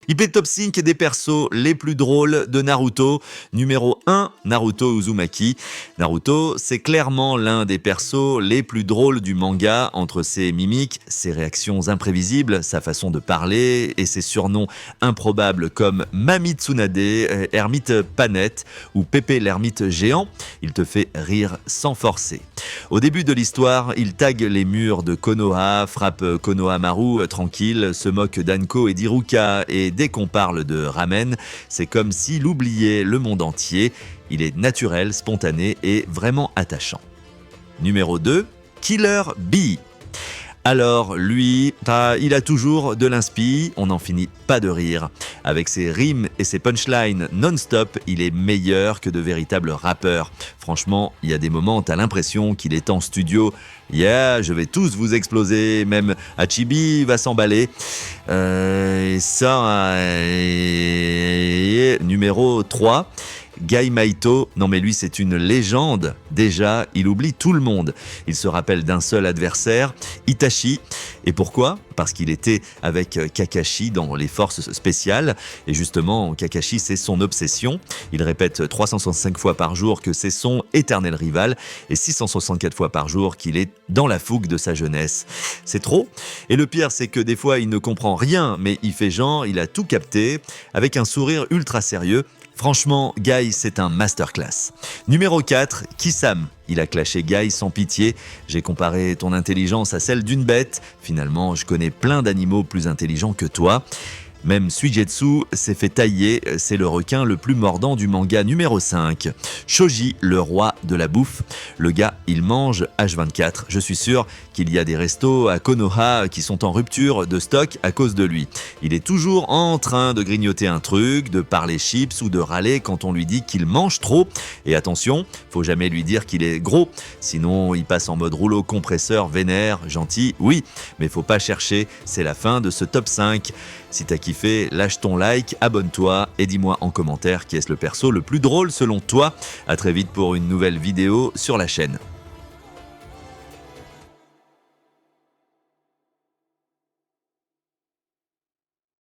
IP Top 5 des persos les plus drôles de Naruto. Numéro 1, Naruto Uzumaki. Naruto, c'est clairement l'un des persos les plus drôles du manga, entre ses mimiques, ses réactions imprévisibles, sa façon de parler et ses surnoms improbables comme Mami Tsunade, Hermite Panette ou Pépé l'ermite géant. Il te fait rire sans forcer. Au début de l'histoire, il tague les murs de Konoha, frappe Konohamaru tranquille, se moque d'Anko et d'Iruka, et dès qu'on parle de ramen, c'est comme s'il oubliait le monde entier. Il est naturel, spontané et vraiment attachant. Numéro 2, Killer Bee. Alors, lui, il a toujours de l'inspi, on n'en finit pas de rire. Avec ses rimes et ses punchlines non-stop, il est meilleur que de véritables rappeurs. Franchement, il y a des moments, t'as l'impression qu'il est en studio. Yeah, je vais tous vous exploser, même Hachibi va s'emballer. Et ça, numéro 3. Gai Maito, non mais lui c'est une légende. Déjà, il oublie tout le monde. Il se rappelle d'un seul adversaire, Itachi. Et pourquoi ? Parce qu'il était avec Kakashi dans les forces spéciales. Et justement, Kakashi, c'est son obsession. Il répète 365 fois par jour que c'est son éternel rival et 664 fois par jour qu'il est dans la fougue de sa jeunesse. C'est trop. Et le pire, c'est que des fois, il ne comprend rien, mais il fait genre, il a tout capté, avec un sourire ultra sérieux. Franchement, Guy, c'est un masterclass. Numéro 4, Kisame. Il a clashé Guy sans pitié. J'ai comparé ton intelligence à celle d'une bête. Finalement, je connais plein d'animaux plus intelligents que toi. Même Suigetsu s'est fait tailler, c'est le requin le plus mordant du manga. Numéro 5, Shoji, le roi de la bouffe. Le gars, il mange H24. Je suis sûr qu'il y a des restos à Konoha qui sont en rupture de stock à cause de lui. Il est toujours en train de grignoter un truc, de parler chips ou de râler quand on lui dit qu'il mange trop. Et attention, faut jamais lui dire qu'il est gros, sinon il passe en mode rouleau compresseur vénère, gentil, oui, mais faut pas chercher, c'est la fin de ce top 5. Si t'as kiffé, lâche ton like, abonne-toi et dis-moi en commentaire qui est le perso le plus drôle selon toi. À très vite pour une nouvelle vidéo sur la chaîne.